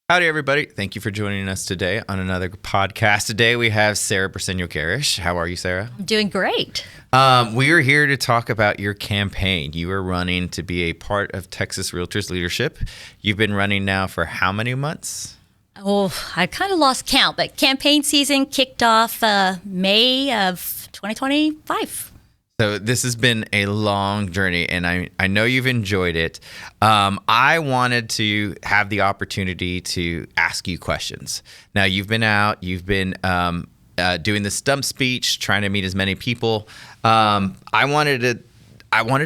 Howdy, everybody. Thank you for joining us today on another podcast. Today we have Sara Briseño Gerrish. How are you, Sara? I'm doing great. We are here to talk about your campaign. You are running to be a part of Texas Realtors Leadership. You've been running now for how many months? Oh, I kind of lost count, but campaign season kicked off May of 2025. So this has been a long journey, and I know you've enjoyed it. I wanted to have the opportunity to ask you questions. Now, you've been out, you've been doing the stump speech, trying to meet as many people. I wanted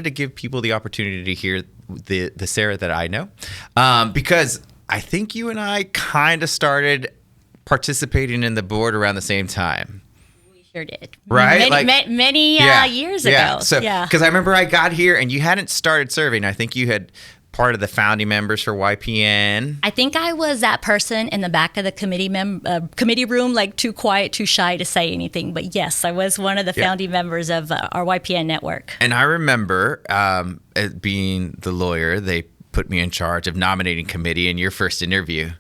to give people the opportunity to hear the Sara that I know, because I think you and I kind of started participating in the board around the same time. Sure did. Right? Many years ago. So, because I remember I got here and you hadn't started serving. I think you had part of the founding members for YPN. I think I was that person in the back of the committee room, like too quiet, too shy to say anything. But yes, I was one of the founding members of our YPN network. And I remember being the lawyer, they put me in charge of nominating committee in your first interview.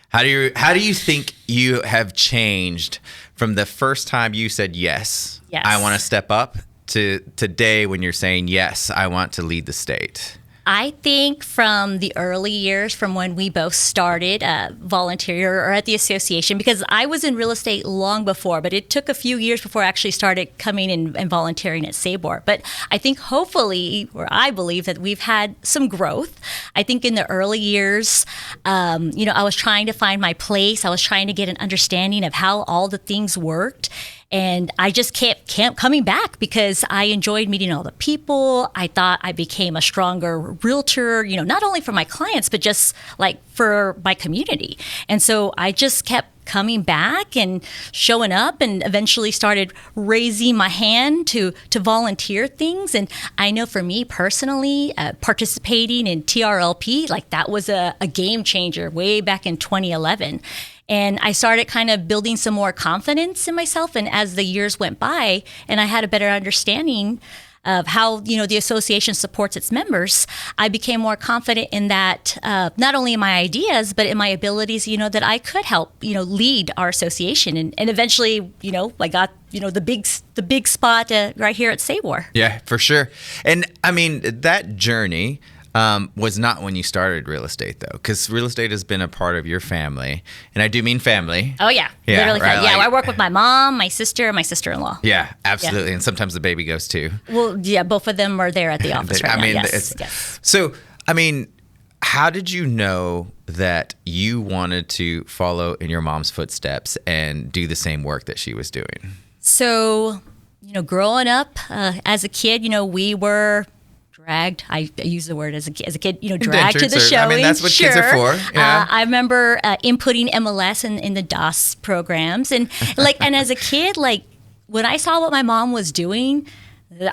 How do you think you have changed from the first time you said yes, I want to step up, to today when you're saying yes, I want to lead the state? I think from the early years, from when we both started volunteer or at the association, because I was in real estate long before, but it took a few years before I actually started coming in and volunteering at Sabor. But I think hopefully, or I believe that we've had some growth. I think in the early years, I was trying to find my place. I was trying to get an understanding of how all the things worked. And I just kept coming back because I enjoyed meeting all the people. I thought I became a stronger realtor, not only for my clients, but just like for my community. And so I just kept coming back and showing up, and eventually started raising my hand to volunteer things. And I know for me personally, participating in TRLP, like that was a game changer way back in 2011. And I started kind of building some more confidence in myself. And as the years went by and I had a better understanding of how, the association supports its members, I became more confident in that, not only in my ideas, but in my abilities, that I could help, lead our association. And eventually, I got, the big spot right here at Sabor. Yeah, for sure. And I mean, that journey was not when you started real estate, though, because real estate has been a part of your family. And I do mean family. Oh, yeah. Literally right? family. I work with my mom, my sister, and my sister-in-law. Yeah, absolutely. Yeah. And sometimes the baby goes, too. Well, yeah, both of them are there at the office right now. Yes. So, I mean, how did you know that you wanted to follow in your mom's footsteps and do the same work that she was doing? So, growing up as a kid, we were dragged. I use the word as a kid, dragged to the show. I mean, that's what kids are for. Yeah. I remember inputting MLS in the DOS programs, and and as a kid, when I saw what my mom was doing,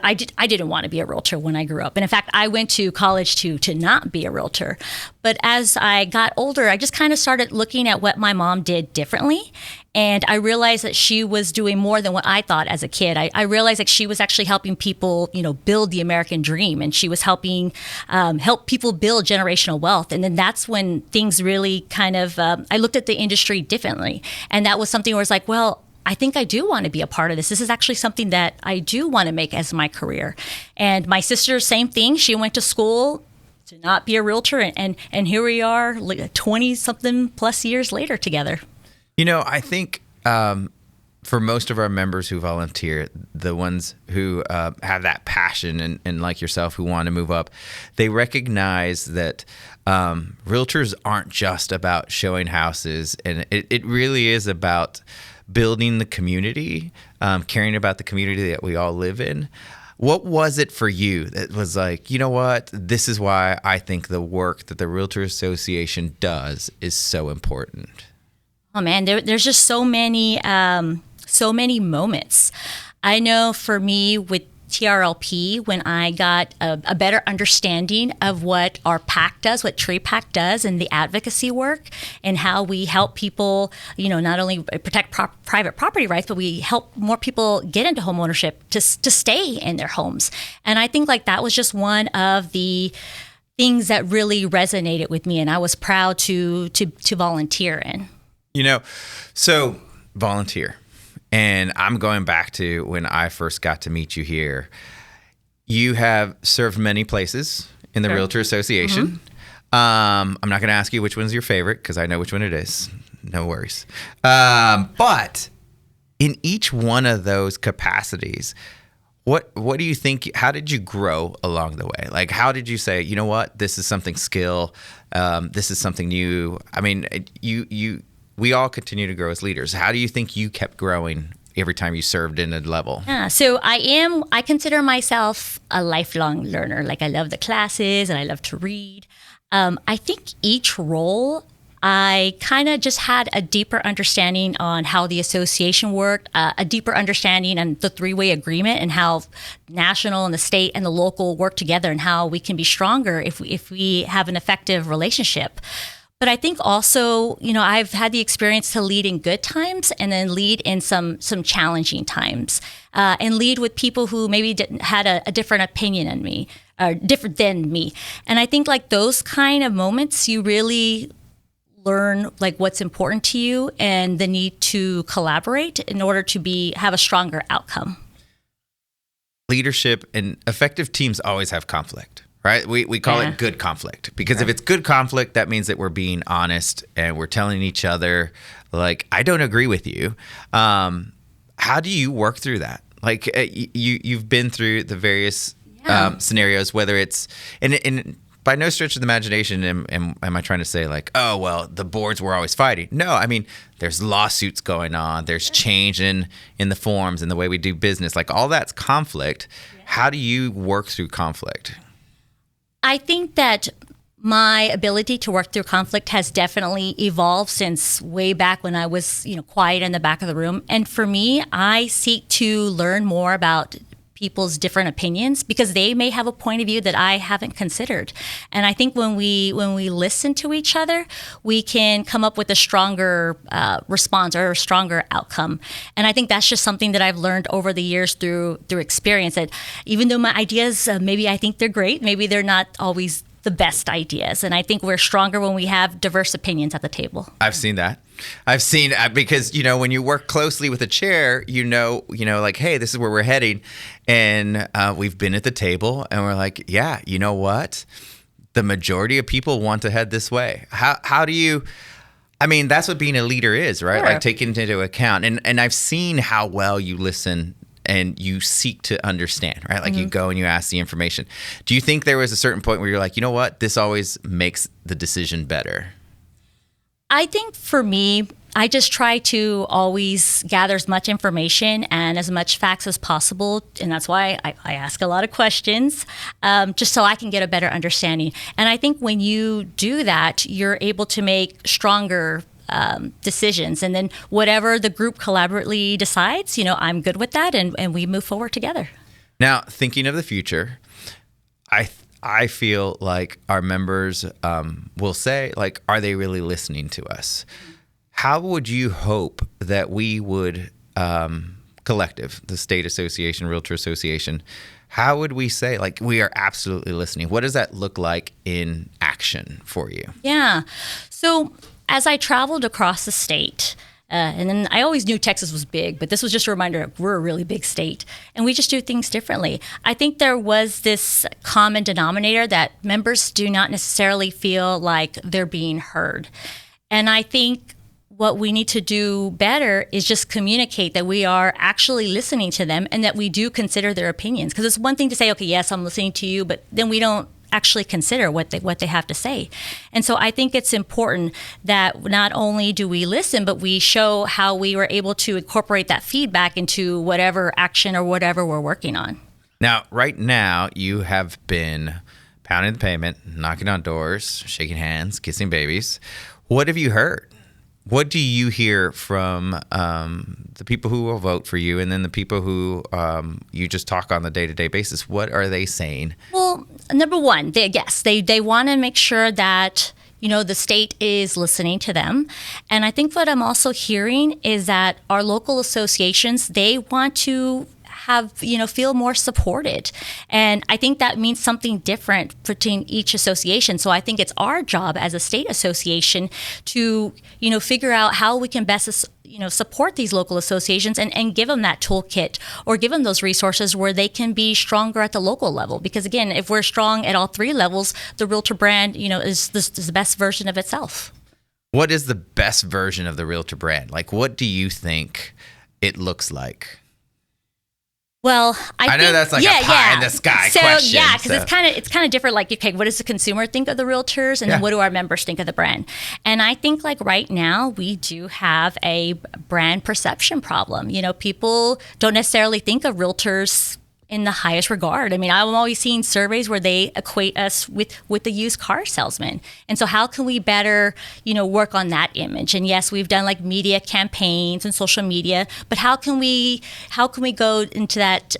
I didn't want to be a realtor when I grew up. And in fact, I went to college to not be a realtor. But as I got older, I just kind of started looking at what my mom did differently. And I realized that she was doing more than what I thought as a kid. I realized that she was actually helping people, build the American dream. And she was helping help people build generational wealth. And then that's when things really kind of, I looked at the industry differently. And that was something where it's like, well, I think I do want to be a part of this. This is actually something that I do want to make as my career. And my sister, same thing. She went to school to not be a realtor. And here we are 20-something plus years later together. I think for most of our members who volunteer, the ones who have that passion and like yourself, who want to move up, they recognize that realtors aren't just about showing houses. And it really is about building the community, caring about the community that we all live in. What was it for you that was like, you know what, this is why I think the work that the Realtor Association does is so important? Oh man, there's just so many moments. I know for me with TRLP, when I got a better understanding of what our PAC does, what Tree PAC does, and the advocacy work, and how we help people, not only protect private property rights, but we help more people get into home ownership to stay in their homes. And I think that was just one of the things that really resonated with me, and I was proud to volunteer in. So volunteer. And I'm going back to when I first got to meet you here. You have served many places in the Realtor Association. I'm not going to ask you which one's your favorite because I know which one it is. No worries. But in each one of those capacities, what do you think? How did you grow along the way? Like, how did you say, you know what, this is something skill, this is something new? I mean, we all continue to grow as leaders. How do you think you kept growing every time you served in a level? Yeah, so I consider myself a lifelong learner. Like, I love the classes and I love to read. I think each role, I kind of just had a deeper understanding on how the association worked, a deeper understanding on the three-way agreement and how national and the state and the local work together and how we can be stronger if we have an effective relationship. But I think also, I've had the experience to lead in good times and then lead in some challenging times, and lead with people who maybe had a different opinion than me, or different than me. And I think like those kind of moments, you really learn like what's important to you and the need to collaborate in order to have a stronger outcome. Leadership and effective teams always have conflict, right? We call it good conflict because if it's good conflict, that means that we're being honest and we're telling each other, like, I don't agree with you. How do you work through that? Like, you've been through the various scenarios, whether it's and by no stretch of the imagination am I trying to say like, oh, well, the boards were always fighting. No, I mean, there's lawsuits going on. There's change in the forms and the way we do business. Like, all that's conflict. Yeah. How do you work through conflict? I think that my ability to work through conflict has definitely evolved since way back when I was, quiet in the back of the room. And for me, I seek to learn more about people's different opinions because they may have a point of view that I haven't considered. And I think when we listen to each other, we can come up with a stronger response or a stronger outcome. And I think that's just something that I've learned over the years through experience, that even though my ideas, maybe I think they're great, maybe they're not always the best ideas. And I think we're stronger when we have diverse opinions at the table. I've seen that. Because, when you work closely with a chair, like, hey, this is where we're heading. And we've been at the table and we're like, yeah, you know what? The majority of people want to head this way. How do you, that's what being a leader is, right? Sure. Like, taking into account. And I've seen how well you listen and you seek to understand, right? Like, you go and you ask the information. Do you think there was a certain point where you're like, you know what? This always makes the decision better? I think for me, I just try to always gather as much information and as much facts as possible. And that's why I ask a lot of questions, just so I can get a better understanding. And I think when you do that, you're able to make stronger decisions. And then whatever the group collaboratively decides, I'm good with that. And we move forward together. Now, thinking of the future, I feel like our members will say, like, are they really listening to us? How would you hope that we would, collective, the State Association, Realtor Association, how would we say, like, we are absolutely listening? What does that look like in action for you? Yeah. So as I traveled across the state, and then I always knew Texas was big, but this was just a reminder that we're a really big state and we just do things differently. I think there was this common denominator that members do not necessarily feel like they're being heard. And I think what we need to do better is just communicate that we are actually listening to them and that we do consider their opinions. Because it's one thing to say, okay, yes, I'm listening to you, but then we don't actually consider what they have to say. And so I think it's important that not only do we listen, but we show how we were able to incorporate that feedback into whatever action or whatever we're working on. Now, right now, you have been pounding the pavement, knocking on doors, shaking hands, kissing babies. What have you heard? What do you hear from the people who will vote for you and then the people who you just talk on the day-to-day basis? What are they saying? Well, number one, they want to make sure that, the state is listening to them. And I think what I'm also hearing is that our local associations, they want to feel more supported. And I think that means something different between each association. So I think it's our job as a state association to, figure out how we can best support these local associations and give them that toolkit or give them those resources where they can be stronger at the local level. Because again, if we're strong at all three levels, the Realtor brand, is the best version of itself. What is the best version of the Realtor brand? Like, what do you think it looks like? Well, I think, know that's like a pie in the sky question. Yeah, because it's kind of different. Like, okay, what does the consumer think of the realtors, and then what do our members think of the brand? And I think like right now we do have a brand perception problem. People don't necessarily think of realtors in the highest regard. I mean, I'm always seeing surveys where they equate us with the used car salesman. And so how can we better, work on that image? And yes, we've done like media campaigns and social media, but how can we go into that,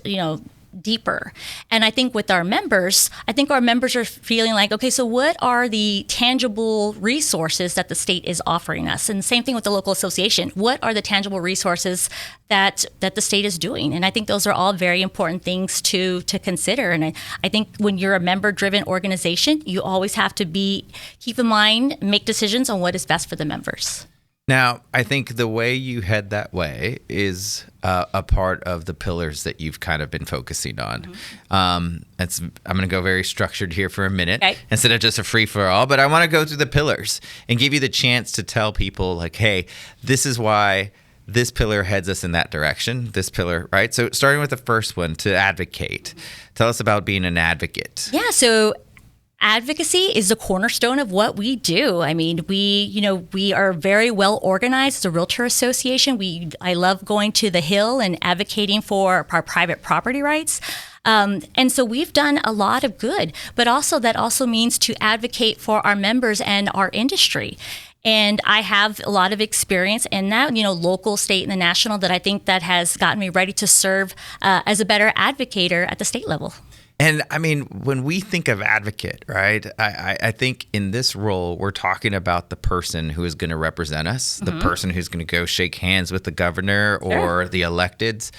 deeper? And I think with our members, are feeling like, okay, so what are the tangible resources that the state is offering us? And same thing with the local association. What are the tangible resources that the state is doing? And I think those are all very important things to consider. And I think when you're a member-driven organization, you always have to keep in mind, make decisions on what is best for the members. Now, I think the way you head that way is a part of the pillars that you've kind of been focusing on. Mm-hmm. I'm going to go very structured here for a minute instead of just a free-for-all, but I want to go through the pillars and give you the chance to tell people like, hey, this is why this pillar heads us in that direction, this pillar, right? So starting with the first one, to advocate. Tell us about being an advocate. Yeah, so advocacy is the cornerstone of what we do. I mean, we are very well organized as a realtor association. I love going to the Hill and advocating for our private property rights. And so we've done a lot of good, but that also means to advocate for our members and our industry. And I have a lot of experience in that, local, state, and the national, that I think that has gotten me ready to serve as a better advocator at the state level. And I mean, when we think of advocate, right, I think in this role, we're talking about the person who is going to represent us, the person who's going to go shake hands with the governor or the electeds.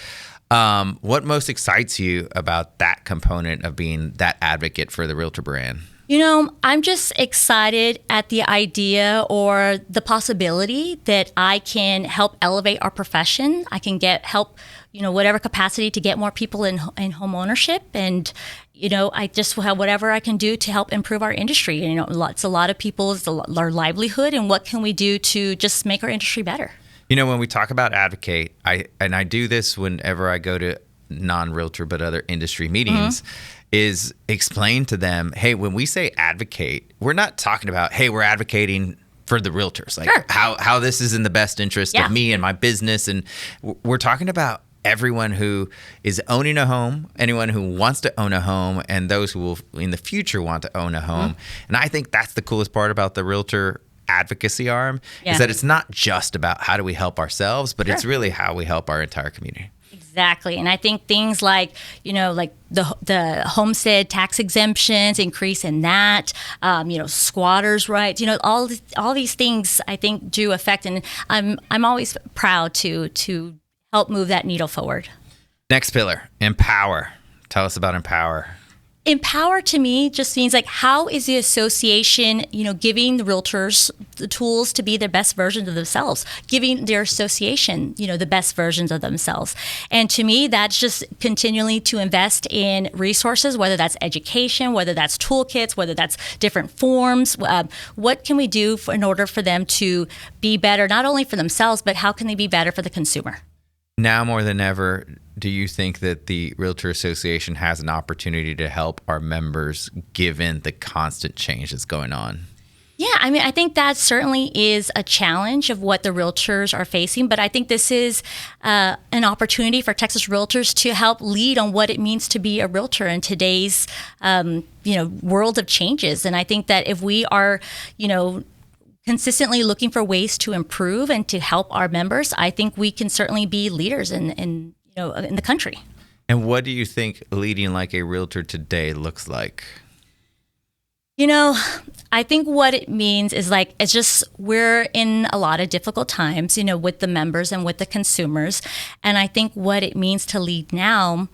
What most excites you about that component of being that advocate for the Realtor brand? I'm just excited at the idea or the possibility that I can help elevate our profession. I can help whatever capacity to get more people in home ownership. And, I just will have whatever I can do to help improve our industry. It's a lot of people's our livelihood, and what can we do to just make our industry better? When we talk about advocate, I do this whenever I go to non-realtor but other industry meetings, is explain to them, hey, when we say advocate, we're not talking about, hey, we're advocating for the realtors, like how this is in the best interest of me and my business. And we're talking about everyone who is owning a home, anyone who wants to own a home, and those who will in the future want to own a home. And I think that's the coolest part about the realtor advocacy arm is that it's not just about how do we help ourselves, but it's really how we help our entire community. Exactly. And I think things like, like the homestead tax exemptions, increase in that, squatters' rights, all these things I think do affect. And I'm always proud to help move that needle forward. Next pillar, empower. Tell us about empower. Empower to me just means like, how is the association, giving the realtors the tools to be their best versions of themselves, giving their association, the best versions of themselves. And to me, that's just continually to invest in resources, whether that's education, whether that's toolkits, whether that's different forms. What can we do in order for them to be better, not only for themselves, but how can they be better for the consumer? Now more than ever, do you think that the Realtor Association has an opportunity to help our members given the constant change that's going on? Yeah, I mean, I think that certainly is a challenge of what the realtors are facing, but I think this is an opportunity for Texas realtors to help lead on what it means to be a realtor in today's, world of changes. And I think that if we are, consistently looking for ways to improve and to help our members, I think we can certainly be leaders in the country. And what do you think leading like a realtor today looks like? I think what it means is like, it's just, we're in a lot of difficult times, with the members and with the consumers. And I think what it means to lead now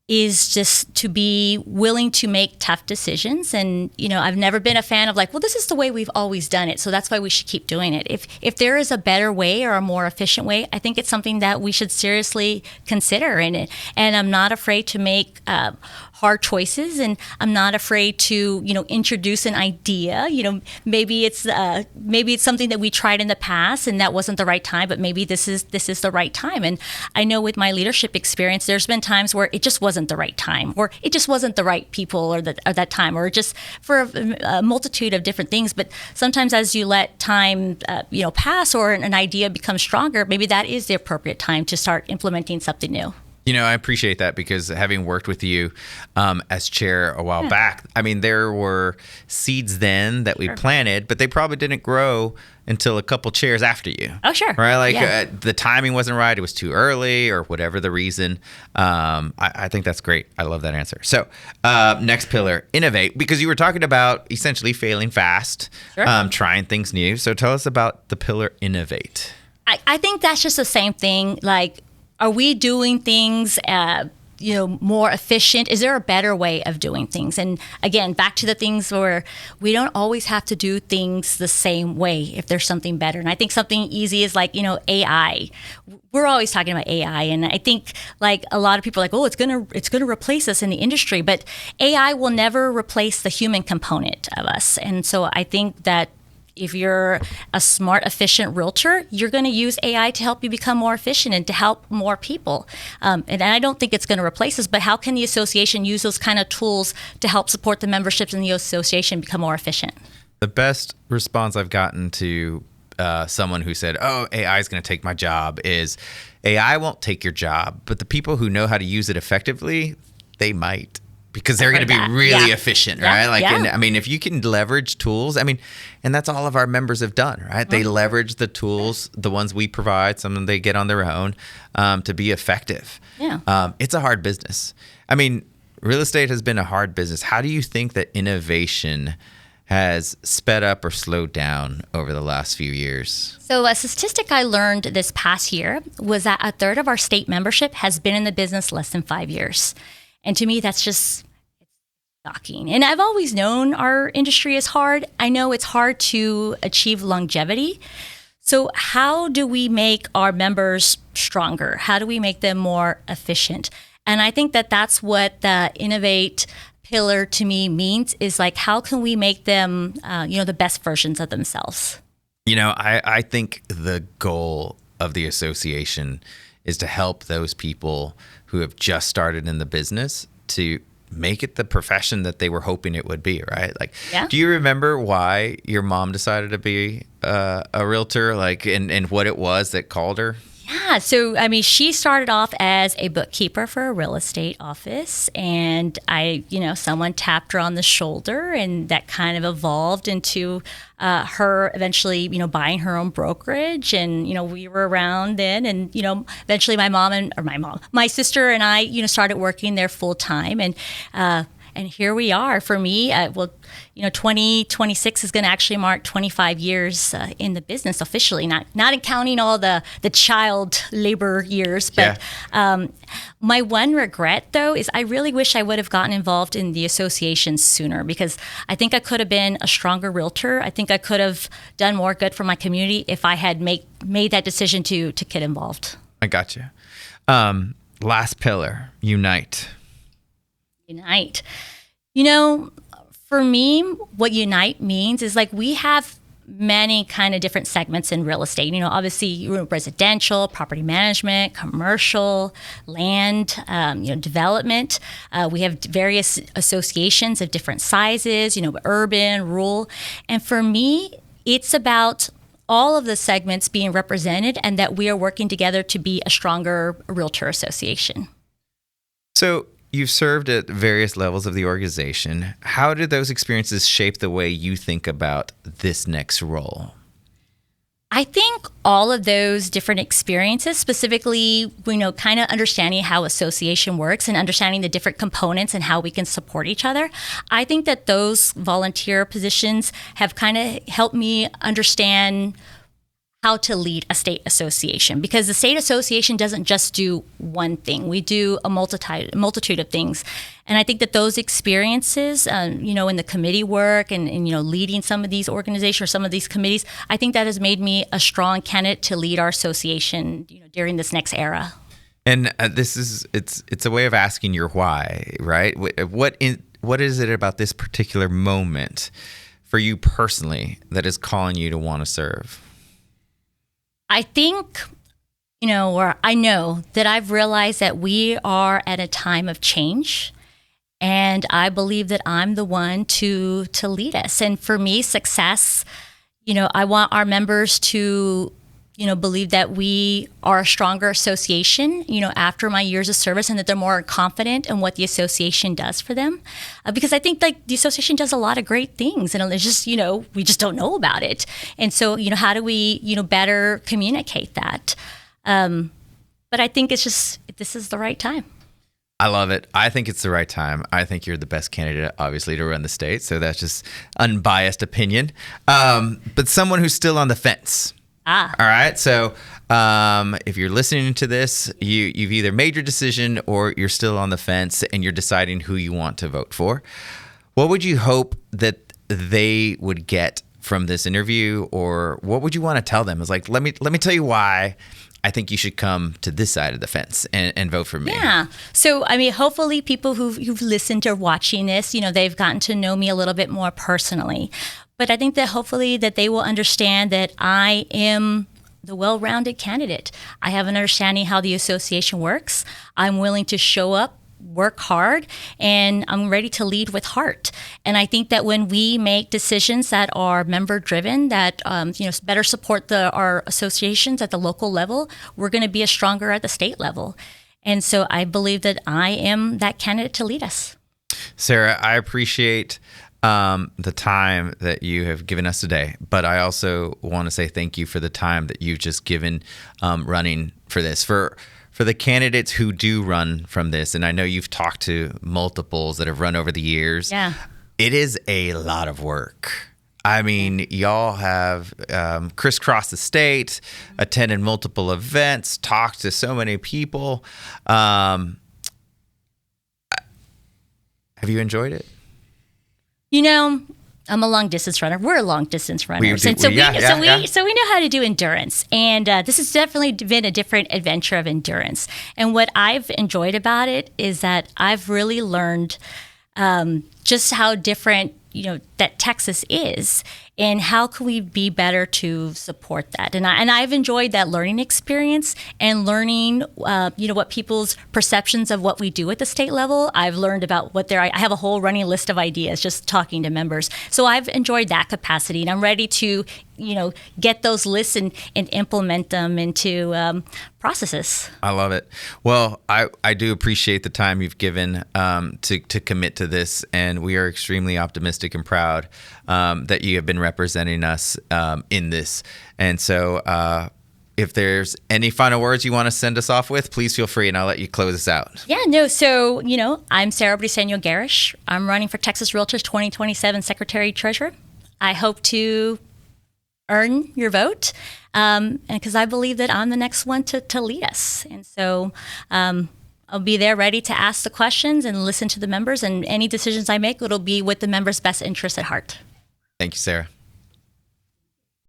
is just to be willing to make tough decisions. And, I've never been a fan of like, well, this is the way we've always done it, so that's why we should keep doing it. If there is a better way or a more efficient way, I think it's something that we should seriously consider. And I'm not afraid to make hard choices, and I'm not afraid to, introduce an idea. Maybe it's something that we tried in the past and that wasn't the right time, but maybe this is the right time. And I know with my leadership experience, there's been times where it just wasn't the right time, or it just wasn't the right people, or that time, or just for a multitude of different things. But sometimes as you let time, pass, or an idea becomes stronger, maybe that is the appropriate time to start implementing something new. I appreciate that, because having worked with you as chair a while back, I mean, there were seeds then that we planted, but they probably didn't grow until a couple chairs after you. Oh, sure. Right? Like the timing wasn't right. It was too early, or whatever the reason. I think that's great. I love that answer. So next pillar, innovate, because you were talking about essentially failing fast, trying things new. So tell us about the pillar innovate. I think that's just the same thing. Like, are we doing things, more efficient? Is there a better way of doing things? And again, back to the things where we don't always have to do things the same way if there's something better. And I think something easy is like, AI. We're always talking about AI, and I think like a lot of people are like, oh, it's gonna replace us in the industry, but AI will never replace the human component of us. And so I think that if you're a smart, efficient realtor, you're going to use AI to help you become more efficient and to help more people. And I don't think it's going to replace us, but how can the association use those kind of tools to help support the memberships in the association become more efficient? The best response I've gotten to someone who said, oh, AI is going to take my job is, AI won't take your job, but the people who know how to use it effectively, they might. Because they're going to be really efficient, right? And, I mean, if you can leverage tools, and that's all of our members have done, right? They leverage the tools, the ones we provide, some of them they get on their own, to be effective. Yeah. It's a hard business. I mean, real estate has been a hard business. How do you think that innovation has sped up or slowed down over the last few years? So a statistic I learned this past year was that a third of our state membership has been in the business less than 5 years. And to me, that's just shocking. And I've always known our industry is hard. I know it's hard to achieve longevity. So how do we make our members stronger? How do we make them more efficient? And I think that that's what the innovate pillar to me means, is like, how can we make them, the best versions of themselves? I think the goal of the association is to help those people who have just started in the business to make it the profession that they were hoping it would be, right? Do you remember why your mom decided to be a realtor, and what it was that called her? Yeah. So, she started off as a bookkeeper for a real estate office, and someone tapped her on the shoulder, and that kind of evolved into her eventually, buying her own brokerage. And, we were around then, and, eventually my sister and I, started working there full time. And here we are. For me, 2026 is going to actually mark 25 years in the business officially, not counting all the child labor years. But my one regret, though, is I really wish I would have gotten involved in the association sooner, because I think I could have been a stronger realtor. I think I could have done more good for my community if I had made that decision to get involved. I got you. Last pillar, unite. Unite. For me, what unite means is like, we have many kind of different segments in real estate. Obviously residential, property management, commercial, land, development. We have various associations of different sizes, urban, rural. And for me, it's about all of the segments being represented, and that we are working together to be a stronger realtor association. So you've served at various levels of the organization. How did those experiences shape the way you think about this next role? I think all of those different experiences, specifically, kind of understanding how association works and understanding the different components and how we can support each other. I think that those volunteer positions have kind of helped me understand how to lead a state association, because the state association doesn't just do one thing. We do a multitude of things. And I think that those experiences, in the committee work and leading some of these organizations or some of these committees, I think that has made me a strong candidate to lead our association, during this next era. And it's a way of asking your why, right? What is it about this particular moment for you personally that is calling you to want to serve? I think, or I know that I've realized that we are at a time of change, and I believe that I'm the one to lead us. And for me, success, I want our members to, believe that we are a stronger association, after my years of service, and that they're more confident in what the association does for them. Because I think the association does a lot of great things, and it's just, we just don't know about it. And so, how do we, better communicate that? But I think this is the right time. I love it. I think it's the right time. I think you're the best candidate, obviously, to run the state. So that's just unbiased opinion. But someone who's still on the fence. All right. So if you're listening to this, you've either made your decision or you're still on the fence and you're deciding who you want to vote for. What would you hope that they would get from this interview, or what would you want to tell them? It's like, let me tell you why I think you should come to this side of the fence and vote for me. Yeah. So, hopefully people who've listened or watching this, they've gotten to know me a little bit more personally. But I think that hopefully that they will understand that I am the well-rounded candidate. I have an understanding how the association works. I'm willing to show up, work hard, and I'm ready to lead with heart. And I think that when we make decisions that are member-driven, that better support our associations at the local level, we're going to be stronger at the state level. And so I believe that I am that candidate to lead us. Sara, I appreciate the time that you have given us today, but I also want to say thank you for the time that you've just given running for this. For the candidates who do run from this, and I know you've talked to multiples that have run over the years, it is a lot of work. Y'all have crisscrossed the state, attended multiple events, talked to so many people. Have you enjoyed it? I'm a long distance runner. We're a long distance runners, so we know how to do endurance. And this has definitely been a different adventure of endurance. And what I've enjoyed about it is that I've really learned just how different that Texas is, and how can we be better to support that. And I've enjoyed that learning experience and learning, what people's perceptions of what we do at the state level. I've learned about I have a whole running list of ideas just talking to members. So I've enjoyed that capacity, and I'm ready to, get those lists and implement them into processes. I love it. Well, I do appreciate the time you've given to commit to this, and we are extremely optimistic and proud that you have been representing us in this. And so if there's any final words you want to send us off with, please feel free, and I'll let you close us out. Yeah, no. So, I'm Sara Briseño Gerrish. I'm running for Texas Realtors 2027 Secretary Treasurer. I hope to earn your vote, and because I believe that I'm the next one to lead us. And so I'll be there ready to ask the questions and listen to the members, and any decisions I make, it'll be with the members' best interests at heart. Thank you, Sara.